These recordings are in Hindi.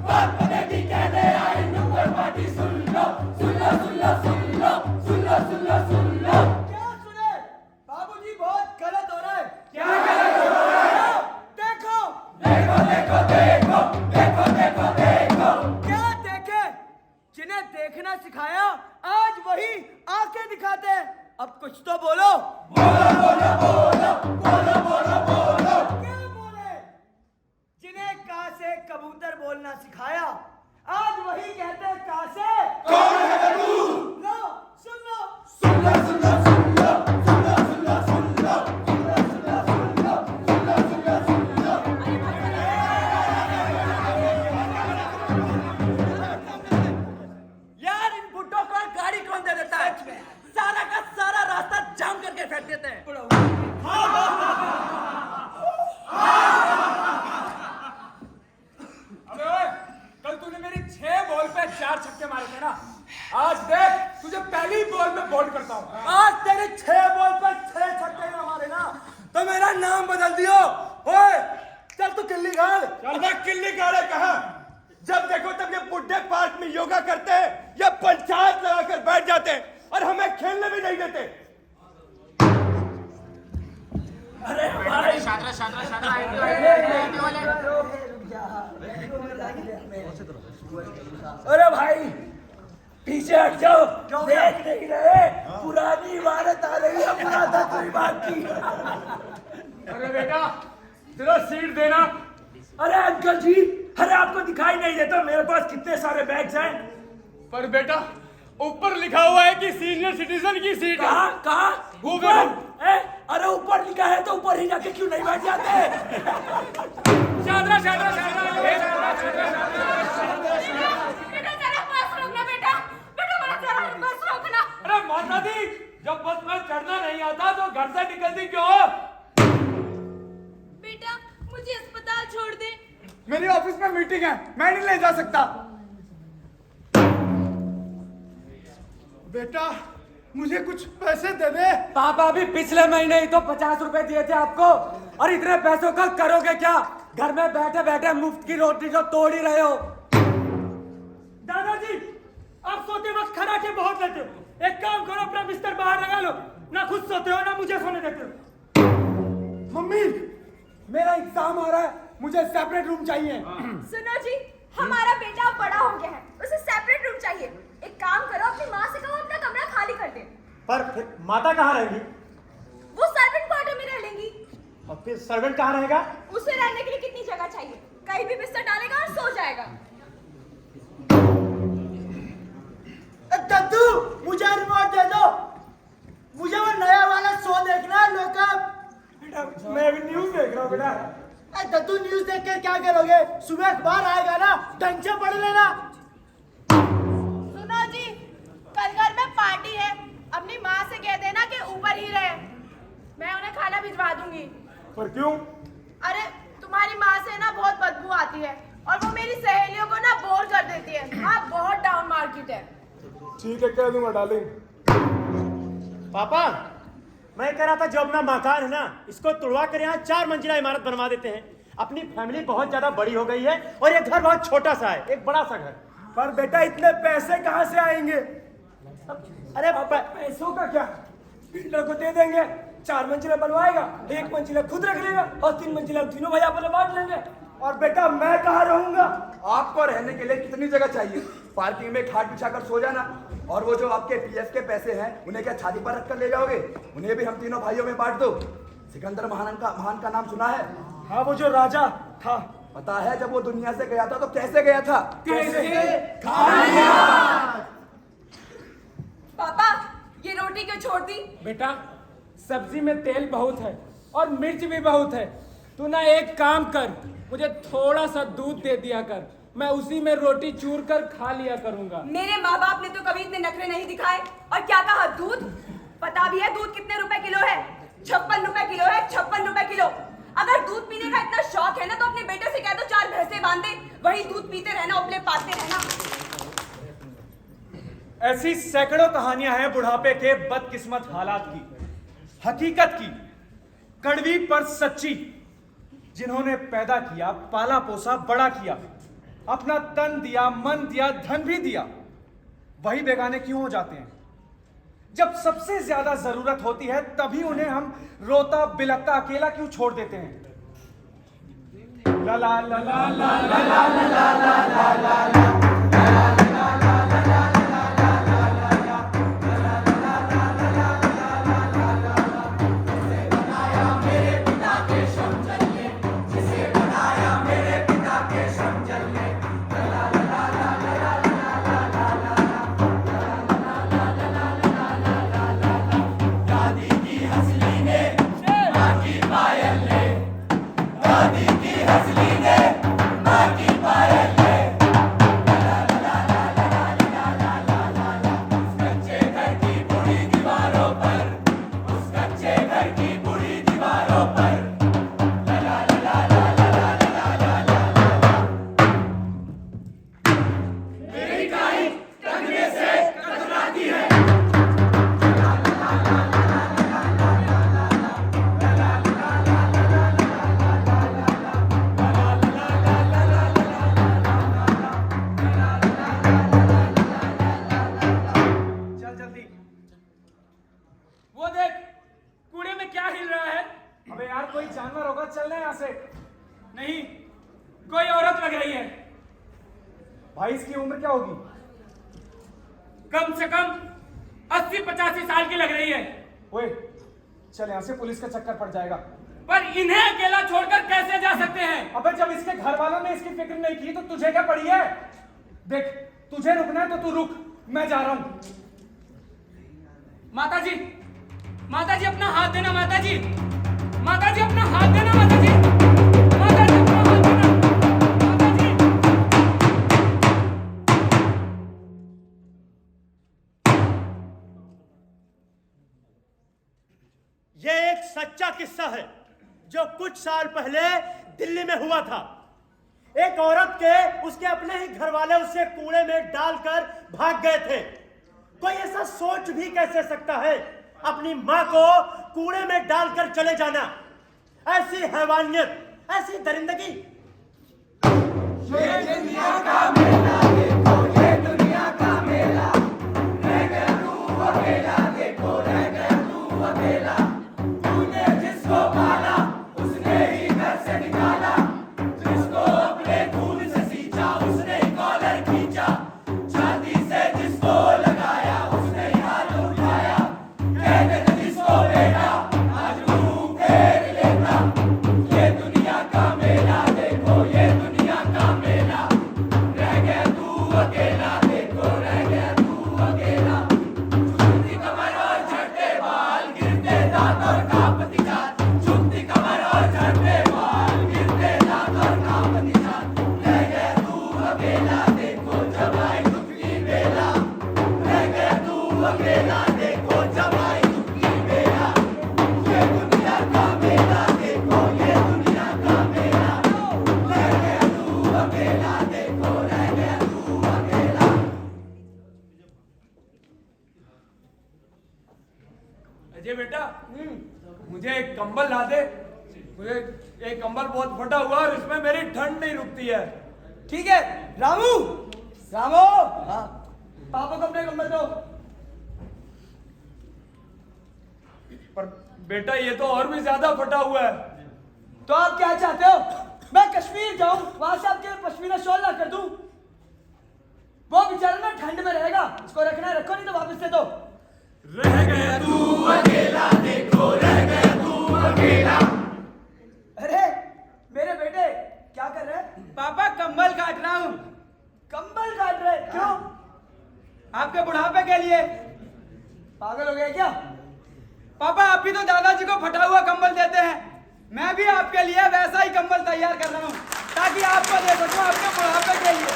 बात बनेगी कहने आई नुक्कड़ पार्टी सुन लो सुन लो सुन लो सुन लो सुन लो सुन लो सुन लो। क्या सुने? बाबूजी बहुत गलत हो रहा है। क्या गलत हो रहा है? देखो देखो देखो देखो देखो देखो देखो। क्या देखे? जिन्हें देखना सिखाया आज वही आंखें दिखाते हैं। अब कुछ तो बोलो। बोलो बोलो बोलो बोलो बोलो बोलो। क्या बोले? जिन्हें का से कबूतर बोलना सिखाया आज वही कहते हैं का से। कौन है तू? लो सुन लो सुन लो सुन लो सुन लो सुन लो सुन लो सुन लो सुन लो सुन लो सुन लो सुन लो सुन लो सुन लो। यार इन बुड्ढों को गाड़ी कौन दे देता है? सारा का सारा रास्ता जाम करके फेंक देते हैं। अबे ओए, कल तूने मेरी 6 बॉल पे 4 छक्के मारे थे ना। आज देख तुझे पहली बॉल में बोल्ड करता हूँ। आज तेरे 6 बॉल पर 6 छक्के न मारे ना तो मेरा नाम बदल दियो। ओए चल तू किल्ली गाड़। चल बे किल्ली गाड़े कहाँ? जब देखो तब ये बुड्ढे पार्क में योगा करते हैं या पंचायत लगाकर बैठ जाते हैं और हमें खेलने भी नहीं देते। अरे भाई अरे भाई पीछे हट जाओ। देख नहीं रहे पुरानी इमारत आ रही है पुरातत्व विभाग की। अरे बेटा जरा सीट देना। अरे अंकल जी अरे आपको दिखाई नहीं देता मेरे पास कितने सारे बैग्स हैं। पर बेटा ऊपर लिखा हुआ है कि सीनियर सिटीजन की सीट है। कहाँ कहाँ ऊपर? अरे ऊपर लिखा है तो ऊपर ही जाके क्यों नहीं बैठ जाते? शादरा शादरा शादरा बेटा जरा बस रोकना बेटा बेटा जरा बस रोकना। अरे माता दी जब बस में चढ़ना नहीं आता तो घर से निकलती क्यों हो? बेटा मुझे अस्पताल छोड़ दे। मेरी ऑफिस में मीटिंग है मैं नहीं ले जा सकता। बेटा मुझे कुछ पैसे दे दे। पापा भी पिछले महीने ही तो 50 रुपए दिए थे आपको और इतने पैसों का करोगे क्या? घर में बैठे बैठे मुफ्त की रोटी जो तोड़ ही रहे हो। दादाजी आप सोते वक्त खराटे बहुत लेते हो। एक काम करो अपना बिस्तर बाहर लगा लो। ना खुद सोते हो ना मुझे सोने देते हो। मम्मी मेरा एग्जाम आ रहा है मुझे सेपरेट रूम चाहिए। सुनो जी हमारा बेटा अब बड़ा हो गया है उसे सेपरेट रूम चाहिए। एक काम करो अपनी माँ से कहो अपना कमरा खाली कर दे। पर फिर माता कहाँ रहेगी? वो सर्वेंट क्वार्टर में रह लेंगी। और फिर सर्वेंट कहाँ रहेगा? उसे रहने के लिए कितनी जगह चाहिए? कहीं भी बिस्तर डालेगा और सो जाएगा। दद्दू मुझे रिमोट दे दो। मुझे वो नया वाला शो देखना है लोकअप। बेटा मैं भी न्यूज़ देख रहा हूँ बेटा। दद्दू न्यूज़ देख कर क्या करोगे? सुबह अखबार आएगा ना ढंग से पढ़ लेना। सुनो जी कल घर में पार्टी है अपनी माँ से कह देना कि ऊपर ही रहे। मैं उन्हें खाना भिजवा दूंगी। पर क्यों? अरे तुम्हारी माँ से ना बहुत बदबू आती है और वो मेरी सहेलियों को ना बोर कर देती है। हाँ बहुत डाउन मार्केट है। ठीक है कह दूंगा डार्लिंग। पापा मैं कह रहा था जो अपना मकान है ना इसको तुड़वा कर यहाँ 4 मंजिला इमारत बनवा देते हैं। अपनी फैमिली बहुत ज्यादा बड़ी हो गई है और ये घर बहुत छोटा सा है एक बड़ा सा घर। पर बेटा इतने पैसे कहाँ से आएंगे? अरे पैसों का क्या बिल्डर को दे देंगे। 4 मंजिला बनवाएगा 1 मंजिला खुद रख लेगा और 3 मंजिला तीनों भाई आपस में बांट लेंगे। और बेटा मैं कहाँ रहूंगा? आपको रहने के लिए कितनी जगह चाहिए? पार्किंग में खाट बिछाकर सो जाना। और वो जो आपके पीएफ के पैसे हैं उन्हें क्या छाती पर रखकर ले जाओगे? उन्हें भी हम तीनों भाइयों में बांट दो। सिकंदर महान का नाम सुना है? हाँ वो जो राजा था। पता है जब वो दुनिया से गया था तो कैसे गया था? पापा ये रोटी क्यों छोड़ दी? बेटा सब्जी में तेल बहुत है और मिर्च भी बहुत है। तू ना एक काम कर मुझे थोड़ा सा दूध दे दिया कर मैं उसी में रोटी चूर कर खा लिया करूंगा। मेरे माँ बाप ने तो कभी इतने नखरे नहीं दिखाए। और क्या कहा दूध? पता भी है दूध कितने रुपए किलो है? 56 रुपए किलो है। 56 रुपए किलो। अगर दूध पीने का इतना शौक है ना तो अपने बेटे से कह दो 4 भैंसे बांध दे वही दूध पीते रहना उपले पाते रहना। ऐसी सैकड़ों कहानियां हैं बुढ़ापे के बदकिस्मत हालात की, हकीकत की, कड़वी पर सच्ची, जिन्होंने पैदा किया, पाला पोसा, बड़ा किया, अपना तन दिया, मन दिया, धन भी दिया, वही बेगाने क्यों हो जाते हैं? जब सबसे ज्यादा जरूरत होती है तभी उन्हें हम रोता बिलखता अकेला क्यों छोड़ देते हैं? ला ला ला ला ला ला ला ला ला ला ला। चल जल्दी। वो देख, कूड़े में क्या हिल रहा है? अबे यार, कोई जानवर होगा, चलना यहाँ से। नहीं, कोई औरत लग रही है। भाई इसकी उम्र क्या होगी? कम से कम 80-85 साल की लग रही है। ओए, चल यहाँ से, पुलिस का चक्कर पड़ जाएगा। पर इन्हें अकेला छोड़कर कैसे जा सकते हैं? अबे जब इसके घर वालों ने इसकी फिक्र नहीं की तो तुझे क्या पड़ी है? देख, तुझे रुकना है तो तू रुक, मैं जा रहा हूं। माताजी, माताजी अपना हाथ देना, माताजी, माताजी अपना हाथ देना, माताजी, माताजी अपना हाथ देना, माताजी। ये एक सच्चा किस्सा है जो कुछ साल पहले दिल्ली में हुआ था। एक औरत के उसके अपने ही घर वाले उसे कूड़े में डालकर भाग गए थे। कोई ऐसा सोच भी कैसे सकता है अपनी मां को कूड़े में डालकर चले जाना? ऐसी हैवानियत, ऐसी दरिंदगी। ये दुनिया का मेला देखो, ये दुनिया का मेला, रह गया तू अकेला, देखो रह गया तू अकेला। तूने जिसको पाला उसने ही घर से निकाला, जिसको अपने खून से सींचा उसने ही कॉलर खींचा, छाती से जिसको लगाया उसने ही हाथ उठाया, कहते थे जिसको बेटा आज मुंह फेर लेता। ये दुनिया का मेला देखो, ये दुनिया का मेला, रह गया तू अकेला, देखो रह गया तू अकेला। झुकती कमर और झड़ते बाल, गिरते दांत और कांपती जात, झुकती कमर और झड़ते बाल, गिरते दांत और कांपती जात, रह गया तू अकेला, देखो जब आई दुख की बेला, रह गया तू अकेला, देखो जब आई दुख की बेला। ये दुनिया का मेला देखो, ये दुनिया का मेला, रह गया तू अकेला, देखो रह गया तू अकेला। अजय बेटा, मुझे एक कंबल ला दे। मुझे एक कंबल बहुत फटा हुआ और इसमें मेरी ठंड नहीं रुकती है। ठीक है रामू, रामू, हाँ, पापा को अपने कंबल दो। पर बेटा ये तो और भी ज्यादा फटा हुआ है। तो आप क्या चाहते हो? मैं कश्मीर जाऊं, वहां से आपके लिए पश्मीना शॉल ला कर दूं? वो बेचारा ना ठंड में रहेगा, इसको रखना है रखो, नहीं तो वापस दे दो। रह गया तू अकेला देखो, रह गया तू अकेला। अरे मेरे बेटे क्या कर रहे हैं? पापा, कंबल काट रहा हूँ। कंबल काट रहे? क्यों? आपके बुढ़ापे के लिए। पागल हो गए क्या? पापा, आप भी तो दादाजी को फटा हुआ कंबल देते हैं। मैं भी आपके लिए वैसा ही कंबल तैयार कर रहा हूँ ताकि आपको दे सकूं आपके बुढ़ापे के लिए।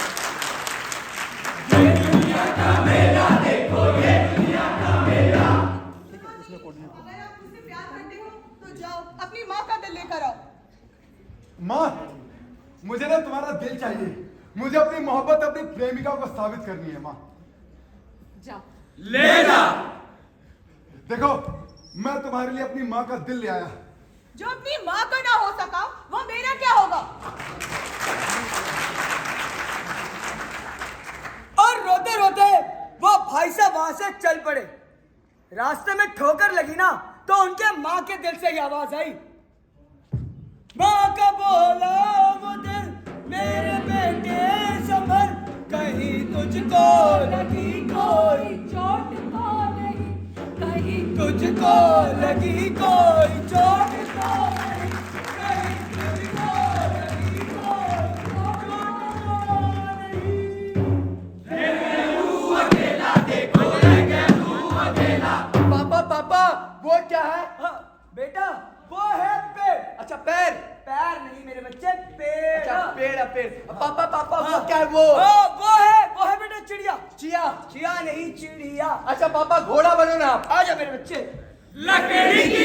ये दुनिया का मेला देखो, ये दुनिया का मेला। अगर आप मुझसे प्यार करते हो तो जाओ अपनी माँ का दिल लेकर आओ। माँ, मुझे ना तुम्हारा दिल चाहिए। मुझे अपनी मोहब्बत अपनी प्रेमिका को साबित करनी है। माँ जाओ। ले जा। देखो, मैं तुम्हारे लिए अपनी माँ का दिल ले आया। जो अपनी माँ का ना हो सका वो मेरा क्या होगा? चल पड़े। रास्ते में ठोकर लगी ना तो उनके माँ के दिल से ये आवाज आई, माँ का बोला वो दिल मेरे बेटे संभल, कहीं तुझको लगी कोई चोट तो नहीं, कहीं तुझको लगी कोई चोट तो नहीं, कहीं तुझको लगी कोई चोट तो नहीं। पापा पापा वो क्या है? हाँ, बेटा वो है पेड़। अच्छा पैर। पैर नहीं मेरे बच्चे, पेड़। अच्छा पेड़ है पेड़। पापा पापा वो क्या है वो? वो है बेटा चिड़िया। चिया। चिड़िया नहीं चिड़िया। अच्छा पापा घोड़ा बनो ना आप। आ जा मेरे बच्चे। लकड़ी की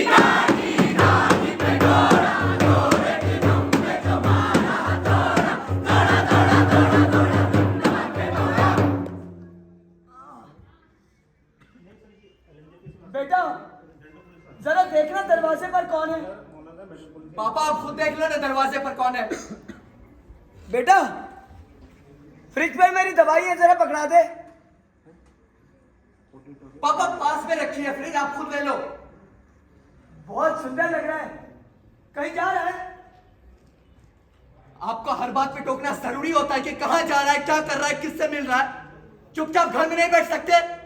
बेटा जरा देखना दरवाजे पर कौन है। पापा आप खुद देख लो ना दरवाजे पर कौन है। बेटा फ्रिज पे मेरी दवाई है, जरा पकड़ा दे। पापा पास में रखी है फ्रिज, आप खुद ले लो। बहुत सुंदर लग रहा है, कहीं जा रहा है? आपको हर बात पे टोकना जरूरी होता है कि कहाँ जा रहा है, क्या कर रहा है, किससे मिल रहा है? चुपचाप घर में नहीं बैठ सकते?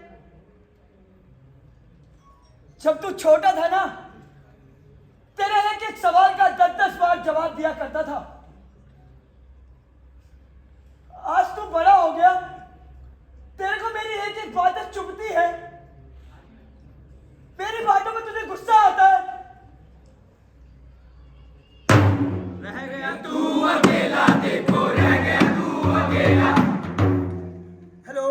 जब तू छोटा था ना, तेरे एक एक सवाल का 10-10 बार जवाब दिया करता था। आज तू बड़ा हो गया, तेरे को मेरी एक एक बात चुभती है, मेरी बातों में तुझे गुस्सा आता है। रह गया तू अकेला, देखो रह गया तू अकेला। हेलो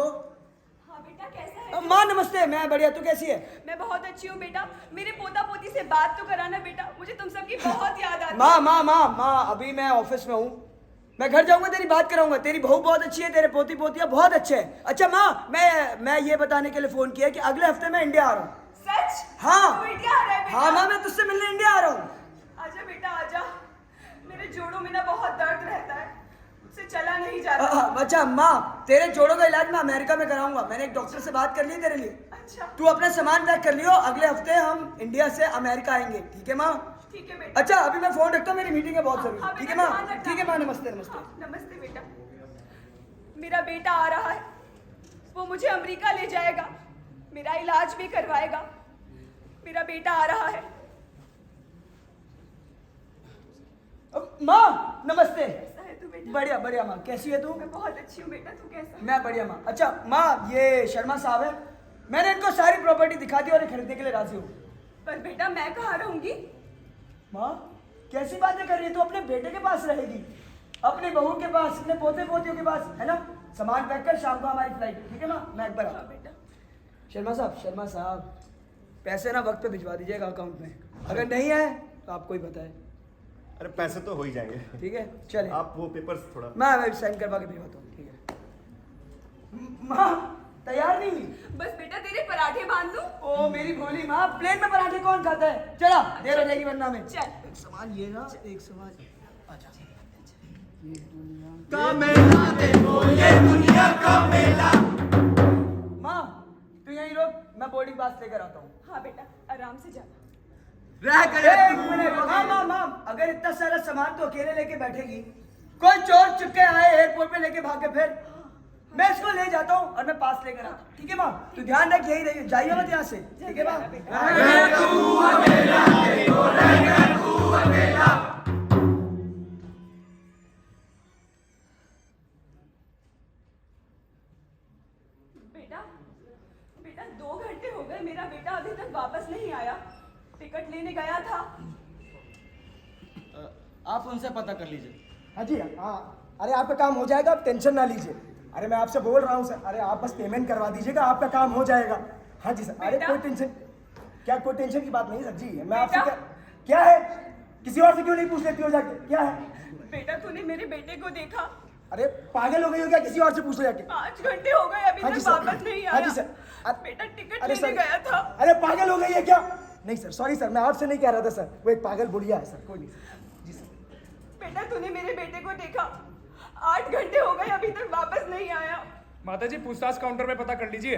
हाँ बेटा कैसा है? माँ नमस्ते, मैं बढ़िया, तू कैसी है? मैं बहुत अच्छी हूँ बेटा। मेरे पोता पोती से बात तो कराना बेटा, मुझे तुम सबकी बहुत याद आती है। माँ अभी मैं ऑफिस में हूँ, मैं घर जाऊंगा तेरी बात कराऊंगा। तेरी बहू बहुत अच्छी है, तेरे पोती पोतियाँ बहुत अच्छे हैं। अच्छा माँ, मैं ये बताने के लिए फोन किया कि अगले हफ्ते मैं इंडिया आ रहा हूँ। सच? हाँ तू इंडिया आ रहा है बेटा? हाँ माँ, मैं तुझसे मिलने इंडिया आ रहा हूँ। आजा बेटा आजा, मेरे जोड़ों में ना बहुत दर्द रहता है, मुझसे चला नहीं जाता। अच्छा माँ, तेरे जोड़ों का इलाज मैं अमेरिका में कराऊंगा, मैंने एक डॉक्टर से बात कर ली तेरे लिए। अच्छा तू अपना सामान पैक कर लियो, अगले हफ्ते हम इंडिया से अमेरिका आएंगे, ठीक है माँ? ठीक है बेटा। अच्छा अभी मैं फोन रखता हूँ, मेरी मीटिंग है बहुत हाँ, जरूरी। ठीक है बेटा, माँ? ध्यान रखना। ठीक है माँ, नमस्ते नमस्ते। हाँ, नमस्ते बेटा। मेरा बेटा आ रहा है, वो मुझे अमेरिका ले जाएगा, मेरा इलाज भी करवाएगा। मेरा बेटा आ रहा है। माँ नमस्ते। कैसा है तू बेटा? बढ़िया बढ़िया माँ, कैसी है तू? मैं बहुत अच्छी हूँ बेटा, तू कैसा है? मैं बढ़िया माँ। अच्छा माँ, ये शर्मा साहब है, मैंने इनको सारी प्रॉपर्टी दिखा दी और ये खरीदने के लिए राजी हूँ। पर बेटा मैं कहाँ रहूंगी? माँ कैसी बातें कर रही है, तू अपने बेटे के पास रहेगी, अपनी बहू के पास, अपने पोते पोतियों के पास, है ना? सामान पैक कर, शाम को हमारी फ्लाइट, ठीक है माँ? मैं एक बार हाँ बेटा। शर्मा साहब पैसे ना वक्त पे भिजवा दीजिएगा अकाउंट में, अगर नहीं है तो आपको ही बताए। अरे पैसे तो हो ही जाएंगे। ठीक है चले, आप वो पेपर्स थोड़ा। मैं साइन करवा के भिजवाता हूँ, ठीक है? माँ तैयार नहीं हुई? बस बेटा तेरे पराठे बांध दूं? ओ मेरी भोली माँ, प्लेन में पराठे कौन खाता है? चला देर हो जाएगी वरना में। चल। एक सवाल ये ना, एक सवाल का मेला देखो ये दुनिया का मेला। माँ तू यहीं रुक, मैं बोर्डिंग पास लेकर आता हूँ। हाँ बेटा आराम से जाना। रह एक गया मिनट, माँ अगर इतना सारा सामान तो अकेले लेके बैठेगी, कोई चोर चुपके आए एयरपोर्ट पे लेके भागे, फिर मैं इसको ले जाता हूँ और मैं पास लेकर आता हूँ, ठीक है माँ? तू ध्यान रख, यही रहिए, जाइए मत यहाँ से, ठीक है माँ? बेटा बेटा 2 घंटे हो गए, मेरा बेटा अभी तक वापस नहीं आया। टिकट लेने गया था। आप उनसे पता कर लीजिए। हाँ जी हाँ, अरे आपका काम हो जाएगा, आप टेंशन ना लीजिए। अरे मैं आपसे बोल रहा हूँ सर, अरे आप बस पेमेंट करवा दीजिएगा, आपका काम हो जाएगा। हाँ जी सर, अरे बेटा। कोई टेंशन, क्या कोई टेंशन की बात नहीं सर जी, मैं आपसे बेटा। क्या है, किसी और से क्यों नहीं पूछ लेती हो जाके, क्या है? बेटा तूने मेरे बेटे को देखा? अरे पागल हो गई हो क्या, किसी और से पूछ लो जाके। 5 घंटे हो गए अभी हाँ जी तक सर। वापस नहीं आया। हाँ जी सर। बेटा टिकट अरे लेने सर, गया था। अरे पागल हो गई है क्या? नहीं सर, सॉरी सर, मैं आपसे नहीं कह रहा था सर, वो एक पागल बुढ़िया है सर, कोई नहीं सर। जी सर। बेटा तूने मेरे बेटे को देखा? 8 घंटे हो गए अभी तक वापस नहीं आया। माता जी पूछताछ काउंटर में पता कर लीजिए।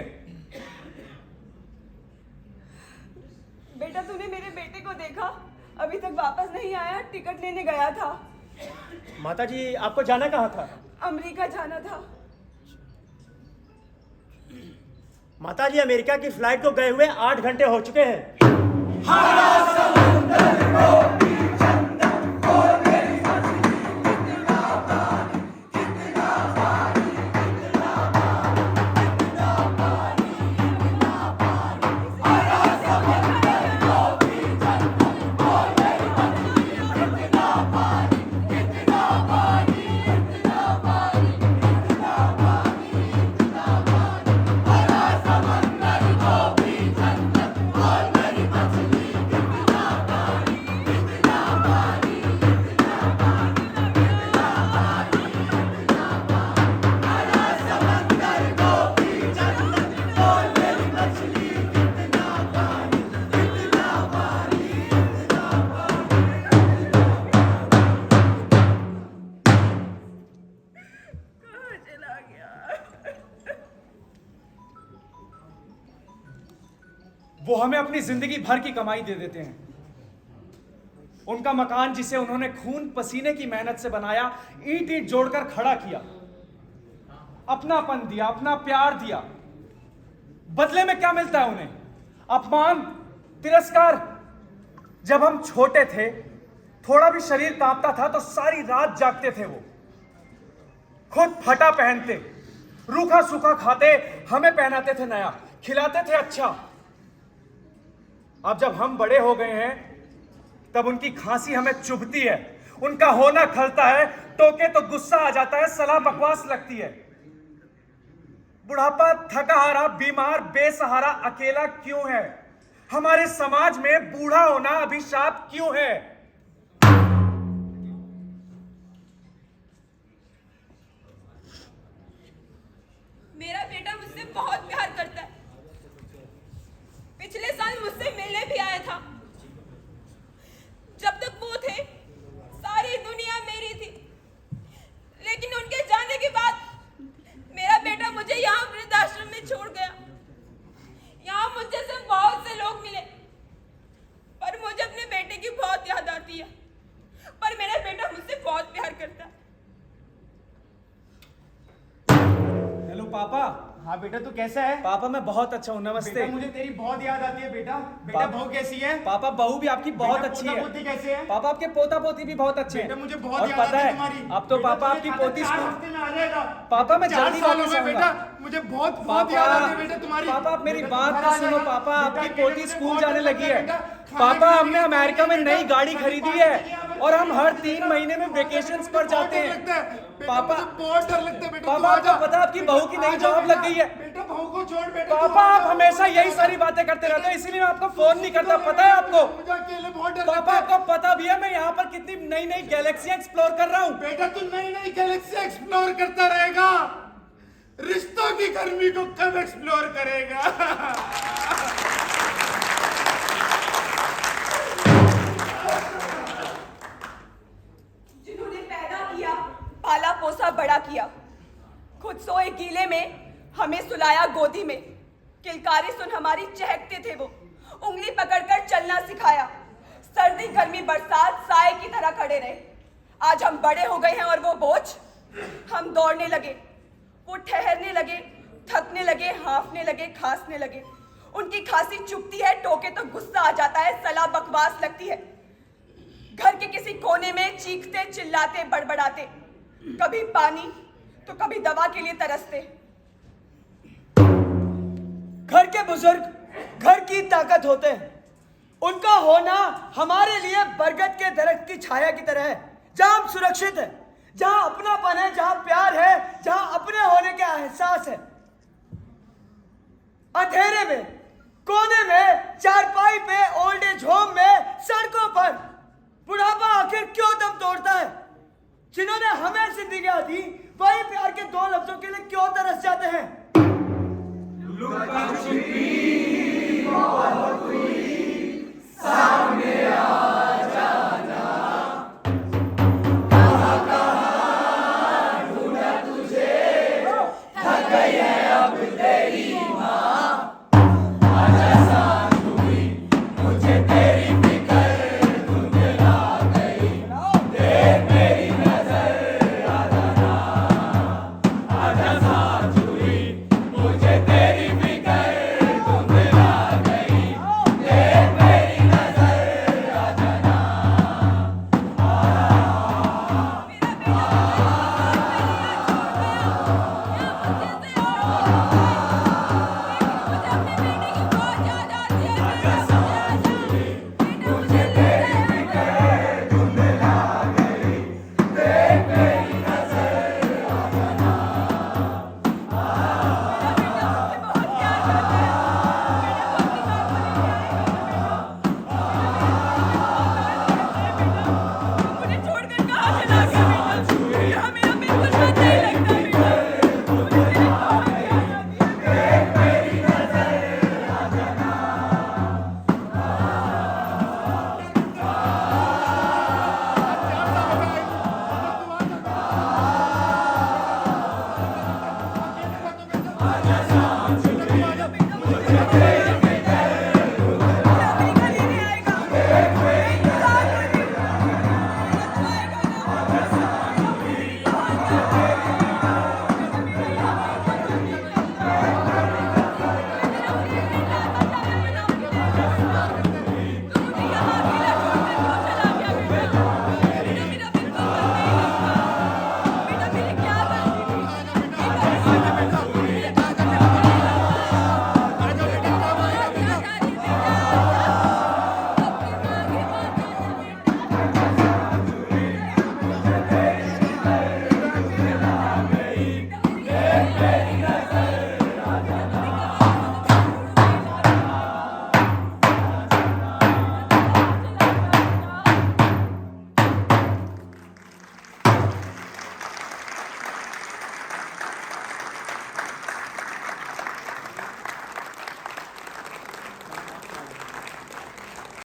बेटा तूने मेरे बेटे को देखा? अभी तक वापस नहीं आया, टिकट लेने गया था। माता जी आपको जाना कहाँ था? अमेरिका जाना था। माता जी अमेरिका की फ्लाइट को गए हुए 8 घंटे हो चुके हैं। वो हमें अपनी जिंदगी भर की कमाई दे देते हैं। उनका मकान जिसे उन्होंने खून पसीने की मेहनत से बनाया, ईंट ईंट जोड़कर खड़ा किया, अपनापन दिया, अपना प्यार दिया, बदले में क्या मिलता है उन्हें? अपमान, तिरस्कार। जब हम छोटे थे, थोड़ा भी शरीर कांपता था तो सारी रात जागते थे वो। खुद फटा पहनते, रूखा सूखा खाते, हमें पहनाते थे नया, खिलाते थे अच्छा। अब जब हम बड़े हो गए हैं तब उनकी खांसी हमें चुभती है, उनका होना खलता है, टोके तो गुस्सा आ जाता है, सलाह बकवास लगती है। बुढ़ापा थका हारा, बीमार, बेसहारा, अकेला क्यों है? हमारे समाज में बूढ़ा होना अभिशाप क्यों है? मेरा बेटा मुझसे बहुत प्यार करता है। पिछले साल मुझसे मिलने भी आया था। जब तक वो थे सारी दुनिया मेरी थी, लेकिन उनके जाने के बाद मेरा बेटा मुझे यहाँ वृद्धाश्रम में छोड़ गया। यहाँ मुझे से बहुत से लोग मिले, पर मुझे अपने बेटे की बहुत याद आती है। पर मेरा बेटा मुझसे बहुत प्यार करता है। हेलो पापा। हाँ बेटा तू कैसा है? पापा मैं बहुत अच्छा हूँ, नमस्ते। बेटा मुझे तेरी बहुत याद आती है बेटा। बेटा पापा- बहू कैसी है? पापा बहू भी आपकी बहुत बेटा, अच्छी पोता है। पोती कैसे है? पापा आपके पोता पोती भी बहुत अच्छे हैं। बेटा मुझे बहुत और याद पता आती है है तुम्हारी। अब तो बेटा, पापा तुझे आपकी खाता पोती 4 स्कूल- हफ्ते में आ जाएगा। पापा मैं 4 जल्दी साल हो वापस गए आऊंगा। बेटा, मुझे बहुत याद आती है बेटा तुम्हारी। पापा आप मेरी बेटा, बात तू तो घर आ सुनो जाएगा। पापा, बेटा, आपकी अकेले पोती मुझे स्कूल बहुत जाने डर लगी लगता है। बेटा। पापा खाने हमने पीने की अमेरिका में बेटा, नई गाड़ी खाने खरीदी पानी है की यहाँ और हम हर पर 3 महीने में वेकेशंस पर जाते हैं। पापा पापा बहुत डर लगता है बेटा। पापा आपको पता है आपकी बहू की नई जॉब लग गई है। बेटा बहू को छोड़ बेटा। पापा आप हमेशा यही सारी बातें करते रहते हैं, इसीलिए मैं आपको फोन नहीं करता, पता है आपको? मुझे अकेले बहुत डर पापा लगता है। आपको पता भी है मैं यहाँ पर कितनी नई नई गैलेक्सियां एक्सप्लोर कर रहा हूँ। बेटा तू नई नई गैलेक्सी एक्सप्लोर करता रहेगा, रिश्तों की गर्मी को कब एक्सप्लोर करेगा? जिन्होंने पैदा किया, पाला पोसा बड़ा किया, खुद सोए गीले में हमें सुलाया गोदी में, किलकारी सुन हमारी चहकते थे वो, उंगली पकड़कर चलना सिखाया, सर्दी गर्मी बरसात साए की तरह खड़े रहे। आज हम बड़े हो गए हैं और वो बोझ, हम दौड़ने लगे, वो ठहरने लगे, थकने लगे, हाँफने लगे, खांसने लगे। उनकी खांसी चुभती है, टोके तो गुस्सा आ जाता है, सलाह बकवास लगती है। घर के किसी कोने में चीखते चिल्लाते बड़बड़ाते, कभी पानी तो कभी दवा के लिए तरसते। घर के बुजुर्ग घर की ताकत होते हैं। उनका होना हमारे लिए बरगद के दरख्त की छाया की तरह है, जहां हम सुरक्षित है, जहां अपनापन है, जहां प्यार है, जहां अपने होने का एहसास है। अंधेरे में, कोने में, चारपाई पे, ओल्ड एज होम में, सड़कों पर बुढ़ापा आखिर क्यों दम तोड़ता है? जिन्होंने हमें जिंदगियां दी वही प्यार के 2 लफ्जों के लिए क्यों तरस जाते हैं? थक गई है